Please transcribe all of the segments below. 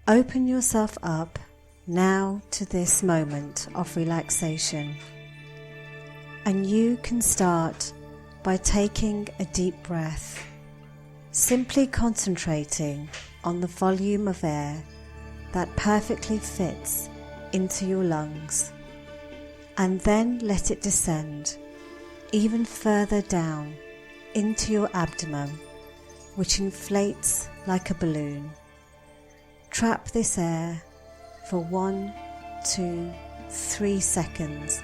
Open yourself up now to this moment of relaxation, and you can start by taking a deep breath, simply concentrating on the volume of air that perfectly fits into your lungs, and then let it descend even further down into your abdomen, which inflates like a balloon. Trap this air for 1, 2, 3 seconds,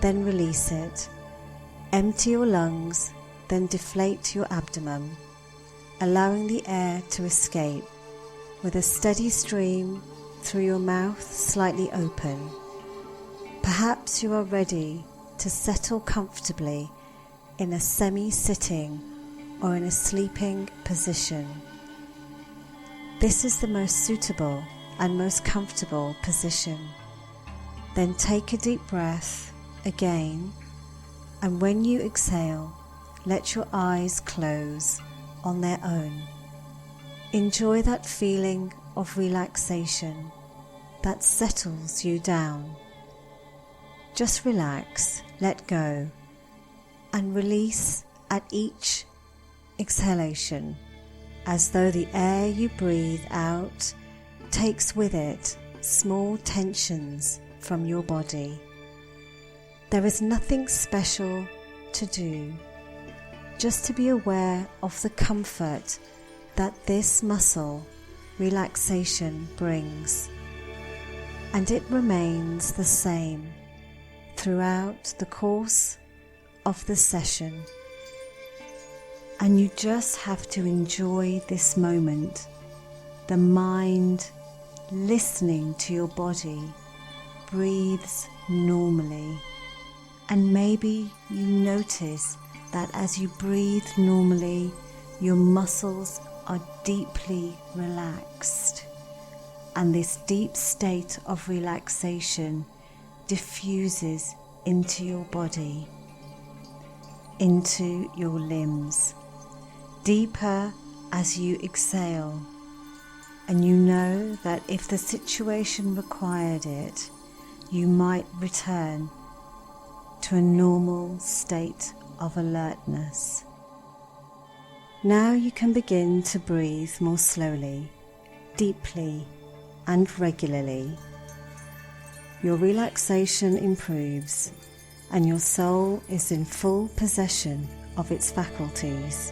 then release it. Empty your lungs, then deflate your abdomen, allowing the air to escape with a steady stream through your mouth slightly open. Perhaps you are ready to settle comfortably in a semi-sitting or in a sleeping position. This is the most suitable and most comfortable position. Then take a deep breath again, and when you exhale, let your eyes close on their own. Enjoy that feeling of relaxation that settles you down. Just relax, let go, and release at each exhalation, as though the air you breathe out takes with it small tensions from your body. There is nothing special to do, just to be aware of the comfort that this muscle relaxation brings, and it remains the same throughout the course of the session. And you just have to enjoy this moment, the mind listening to your body breathes normally, and maybe you notice that as you breathe normally, your muscles are deeply relaxed, and this deep state of relaxation diffuses into your body, into your limbs, deeper as you exhale. And you know that if the situation required it, you might return to a normal state of alertness. Now you can begin to breathe more slowly, deeply, and regularly. Your relaxation improves, and your soul is in full possession of its faculties.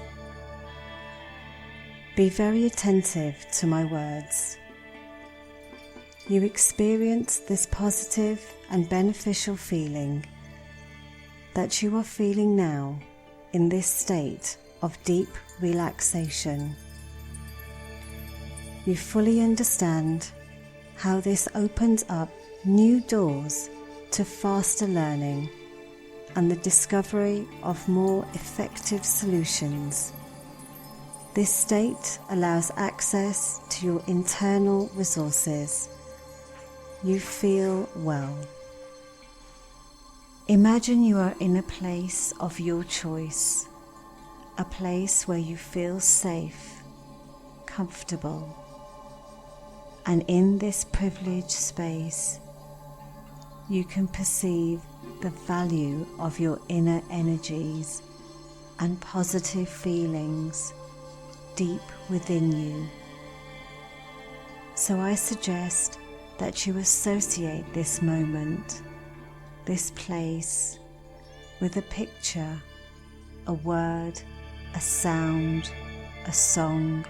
Be very attentive to my words. You experience this positive and beneficial feeling that you are feeling now in this state of deep relaxation. You fully understand how this opens up new doors to faster learning and the discovery of more effective solutions. This state allows access to your internal resources. You feel well. Imagine you are in a place of your choice, a place where you feel safe, comfortable, and in this privileged space, you can perceive the value of your inner energies and positive feelings deep within you. So I suggest that you associate this moment, this place, with a picture, a word, a sound, a song,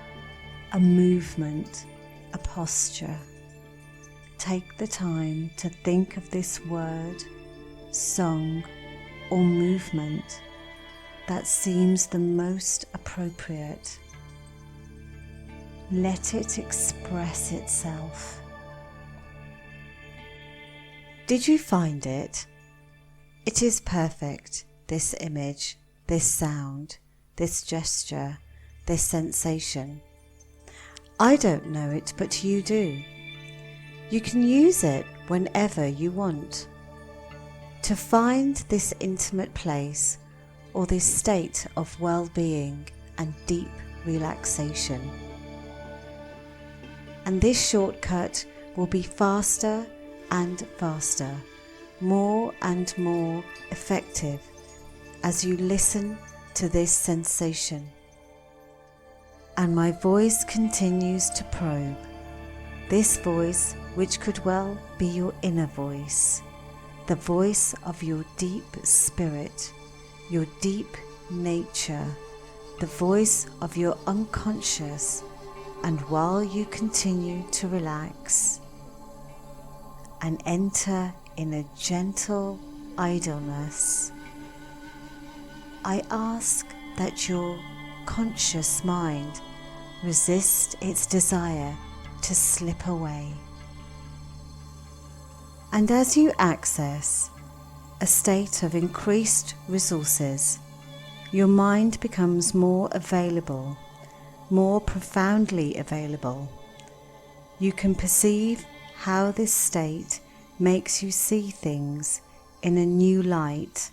a movement, a posture. Take the time to think of this word, song, or movement that seems the most appropriate. Let it express itself. Did you find it? It is perfect, this image, this sound, this gesture, this sensation. I don't know it, but you do. You can use it whenever you want. To find this intimate place or this state of well-being and deep relaxation. and this shortcut will be faster and faster, more and more effective as you listen to this sensation. And my voice continues to probe, this voice which could well be your inner voice, the voice of your deep spirit, your deep nature, the voice of your unconscious. And while you continue to relax and enter in a gentle idleness, I ask that your conscious mind resist its desire to slip away. And as you access a state of increased resources, your mind becomes more available, more profoundly available. You can perceive how this state makes you see things in a new light,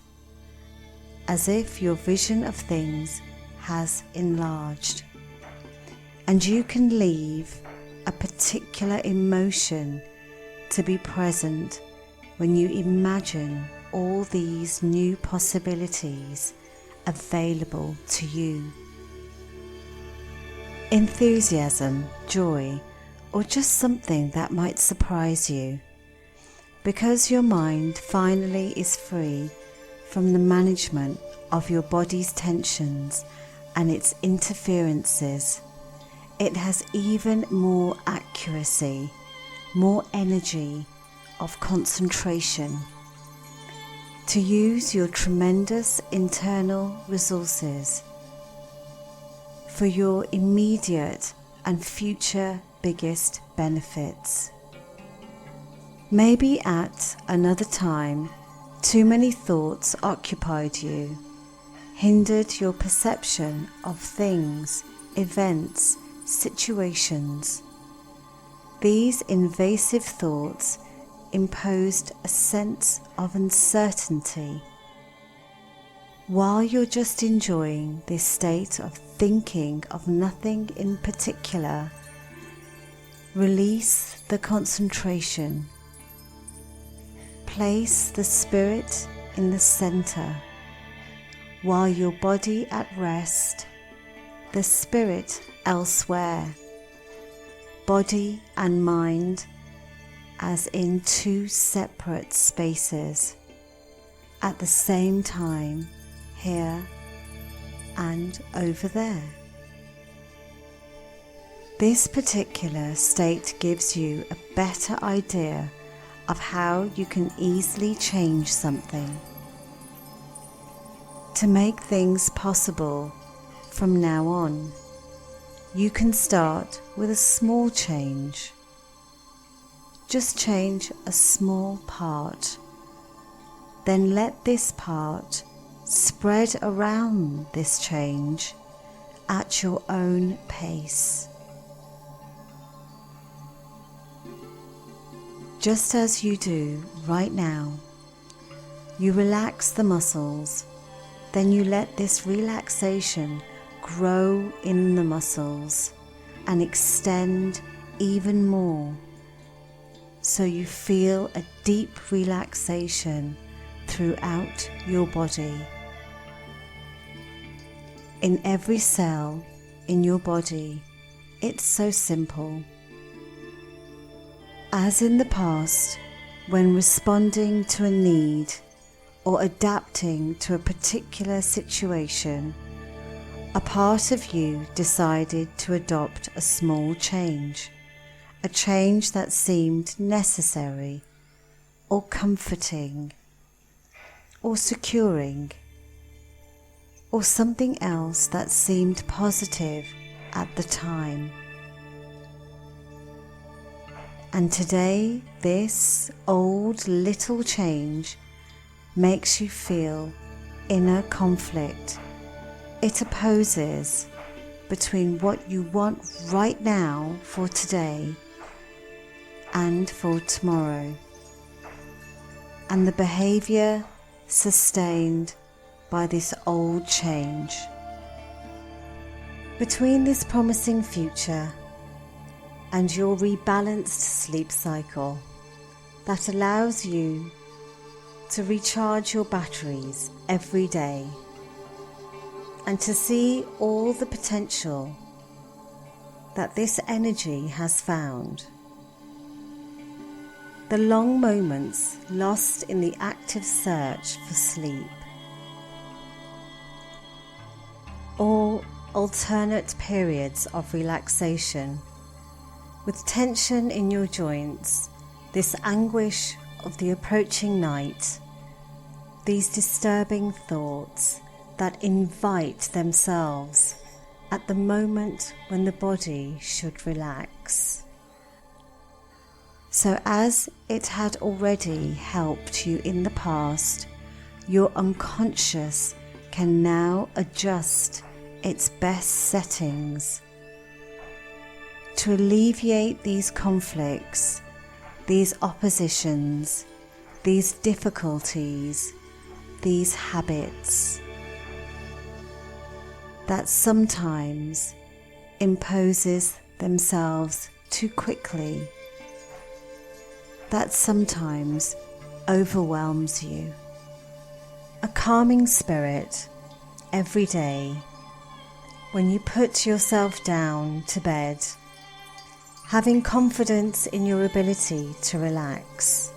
as if your vision of things has enlarged, and you can leave a particular emotion to be present when you imagine all these new possibilities available to you. Enthusiasm, joy, or just something that might surprise you, because your mind finally is free from the management of your body's tensions and its interferences. It has even more accuracy, more energy of concentration to use your tremendous internal resources for your immediate and future biggest benefits. Maybe at another time, too many thoughts occupied you, hindered your perception of things, events, situations. These invasive thoughts imposed a sense of uncertainty. While you're just enjoying this state of thinking of nothing in particular, release the concentration. Place the spirit in the center. While your body at rest, the spirit elsewhere. Body and mind as in two separate spaces, at the same time, here and over there. This particular state gives you a better idea of how you can easily change something. To make things possible from now on, you can start with a small change. Just change a small part. Then let this part spread around this change at your own pace. Just as you do right now, you relax the muscles, then you let this relaxation grow in the muscles and extend even more, so you feel a deep relaxation throughout your body. In every cell in your body, it's so simple. As in the past, when responding to a need or adapting to a particular situation, a part of you decided to adopt a small change, a change that seemed necessary or comforting or securing, or something else that seemed positive at the time. And today, this old little change makes you feel inner conflict. It opposes between what you want right now for today and for tomorrow, and the behavior sustained by this old change. Between this promising future and your rebalanced sleep cycle that allows you to recharge your batteries every day and to see all the potential that this energy has found. The long moments lost in the active search for sleep, or alternate periods of relaxation with tension in your joints, this anguish of the approaching night, these disturbing thoughts that invite themselves at the moment when the body should relax. So as it had already helped you in the past, your unconscious can now adjust its best settings to alleviate these conflicts, these oppositions, these difficulties, these habits that sometimes imposes themselves too quickly, that sometimes overwhelms you. A calming spirit every day when you put yourself down to bed, having confidence in your ability to relax,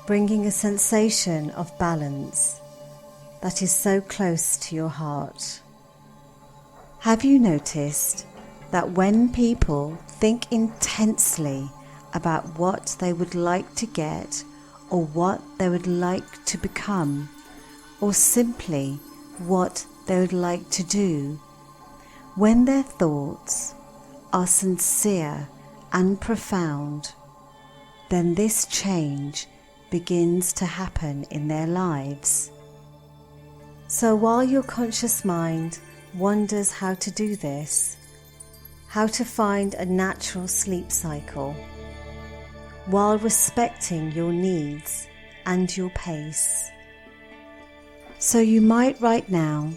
bringing a sensation of balance that is so close to your heart. Have you noticed that when people think intensely about what they would like to get or what they would like to become, or simply what they would like to do, when their thoughts are sincere and profound, then this change begins to happen in their lives. So while your conscious mind wonders how to do this, how to find a natural sleep cycle, while respecting your needs and your pace. So you might right now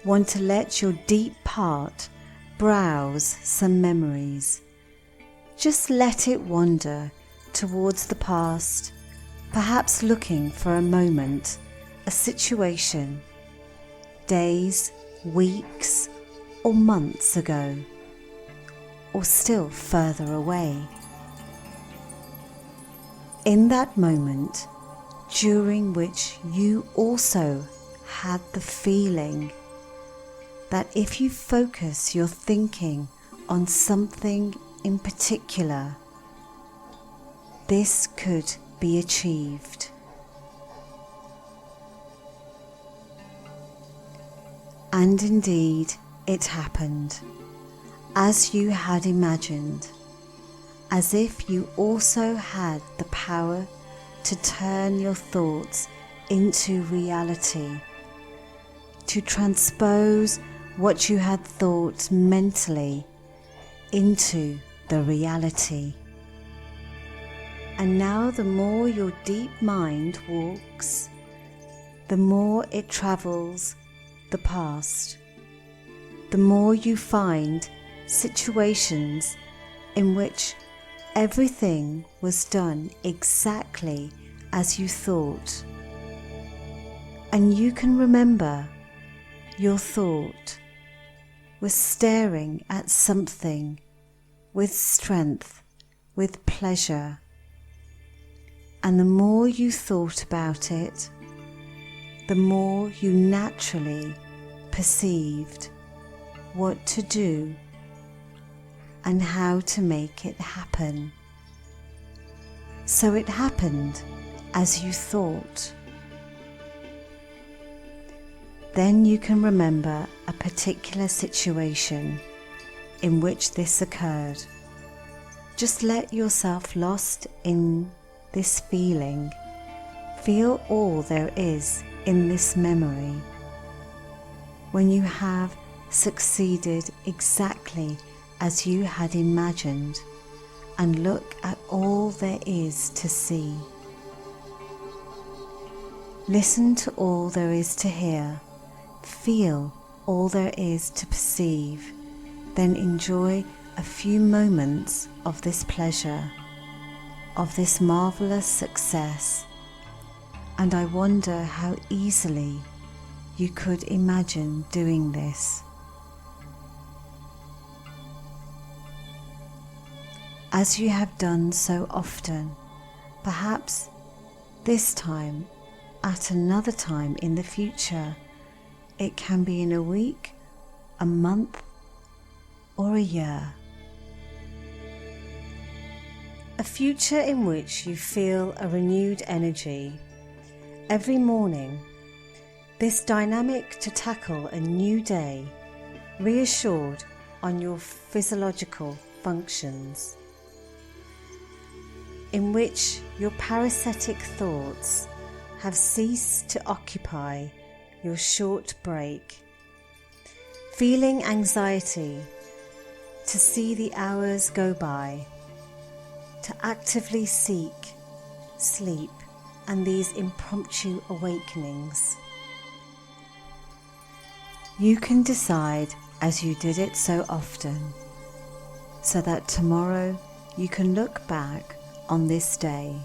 want to let your deep part browse some memories. Just let it wander towards the past, perhaps looking for a moment, a situation, days, weeks, or months ago, or still further away. In that moment, during which you also had the feeling that if you focus your thinking on something in particular, this could be achieved. And indeed, it happened, as you had imagined, as if you also had the power to turn your thoughts into reality, to transpose what you had thought mentally into the reality. And now the more your deep mind walks, the more it travels the past, the more you find situations in which everything was done exactly as you thought. And you can remember your thought was staring at something with strength, with pleasure. And the more you thought about it, the more you naturally perceived what to do and how to make it happen. So it happened as you thought. Then you can remember a particular situation in which this occurred. Just let yourself lost in this feeling. Feel all there is in this memory. When you have succeeded exactly as you had imagined, and look at all there is to see. Listen to all there is to hear. Feel all there is to perceive. Then enjoy a few moments of this pleasure, of this marvelous success, and I wonder how easily you could imagine doing this. As you have done so often, perhaps this time, at another time in the future, it can be in a week, a month, or a year. A future in which you feel a renewed energy. Every morning, this dynamic to tackle a new day, reassured on your physiological functions, in which your parasitic thoughts have ceased to occupy your short break, feeling anxiety to see the hours go by, to actively seek sleep and these impromptu awakenings. You can decide as you did it so often, so that tomorrow you can look back on this day.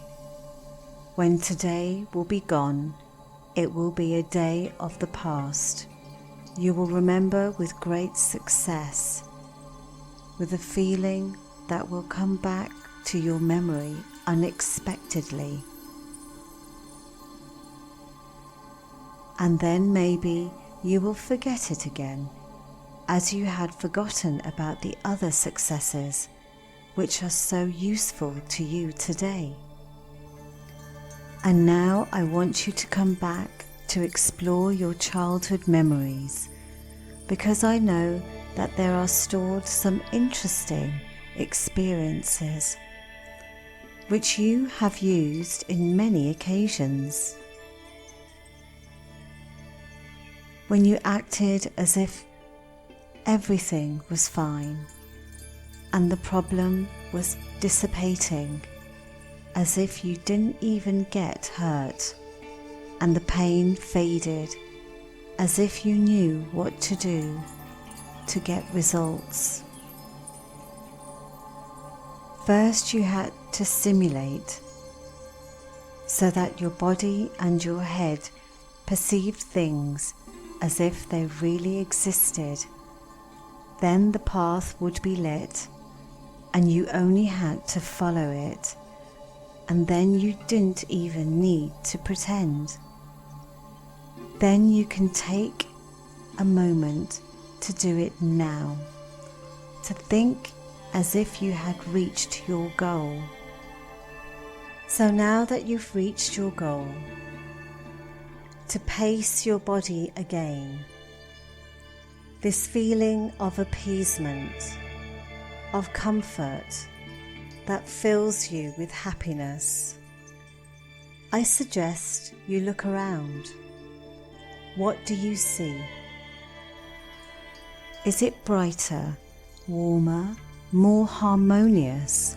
When today will be gone, it will be a day of the past. You will remember with great success, with a feeling that will come back to your memory unexpectedly. And then maybe you will forget it again, as you had forgotten about the other successes which are so useful to you today. And now I want you to come back to explore your childhood memories, because I know that there are stored some interesting experiences which you have used in many occasions. When you acted as if everything was fine and the problem was dissipating, as if you didn't even get hurt and the pain faded, as if you knew what to do to get results. First you had to simulate so that your body and your head perceived things as if they really existed. Then the path would be lit and you only had to follow it, and then you didn't even need to pretend. Then you can take a moment to do it now, to think as if you had reached your goal. So now that you've reached your goal, to pace your body again, this feeling of appeasement, of comfort that fills you with happiness, I suggest you look around. What do you see? Is it brighter, warmer, more harmonious?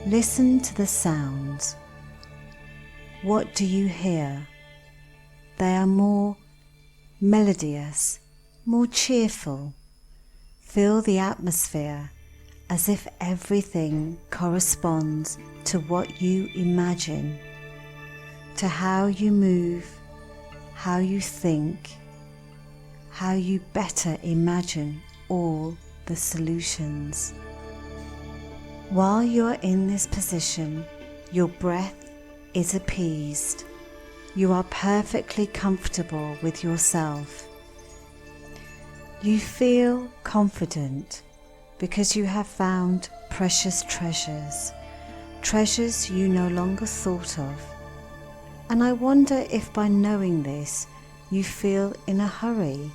Listen to the sounds. What do you hear? They are more melodious, more cheerful. Feel the atmosphere as if everything corresponds to what you imagine, to how you move, how you think, how you better imagine all the solutions. While you are in this position, your breath is appeased. You are perfectly comfortable with yourself. You feel confident because you have found precious treasures, treasures you no longer thought of. And I wonder if by knowing this, you feel in a hurry,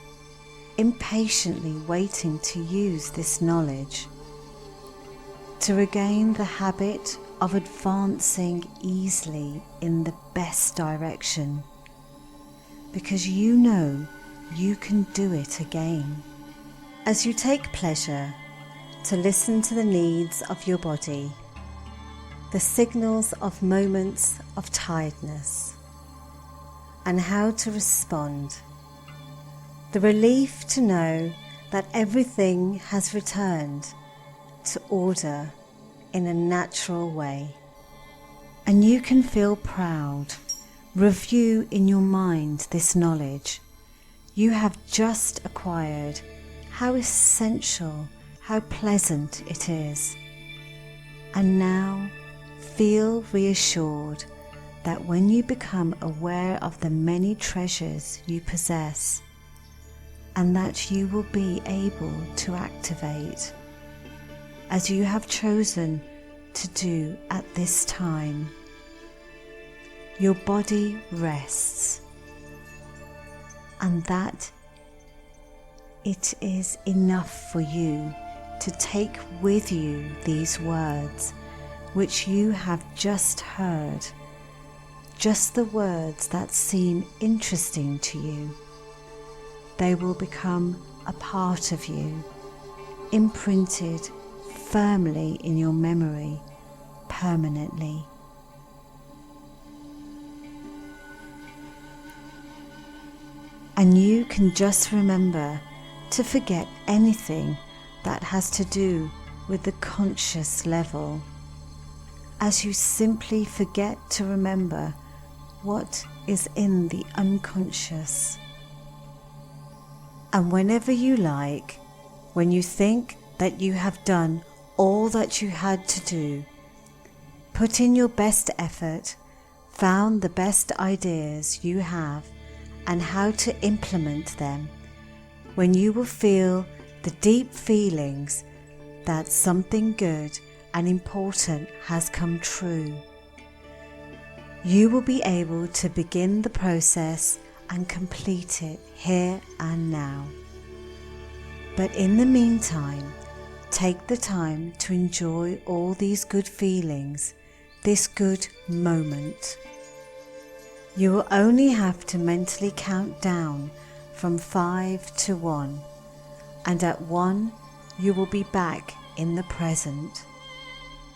impatiently waiting to use this knowledge, to regain the habit of advancing easily in the best direction, because you know you can do it again. As you take pleasure to listen to the needs of your body, the signals of moments of tiredness, and how to respond, the relief to know that everything has returned to order in a natural way. And you can feel proud. Review in your mind this knowledge you have just acquired, how essential, how pleasant it is. And now feel reassured that when you become aware of the many treasures you possess, and that you will be able to activate, as you have chosen to do at this time, your body rests, and that it is enough for you to take with you these words which you have just heard, just the words that seem interesting to you. They will become a part of you, imprinted firmly in your memory permanently. And you can just remember to forget anything that has to do with the conscious level, as you simply forget to remember what is in the unconscious. And whenever you like, when you think that you have done all that you had to do, put in your best effort, found the best ideas you have and how to implement them, when you will feel the deep feelings that something good and important has come true, you will be able to begin the process and complete it here and now. But in the meantime, take the time to enjoy all these good feelings, this good moment. You will only have to mentally count down from 5 to 1, and at 1 you will be back in the present,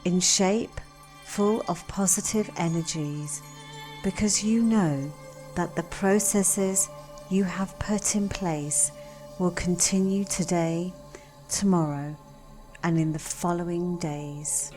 in shape, full of positive energies, because you know that the processes you have put in place will continue today, tomorrow, and in the following days.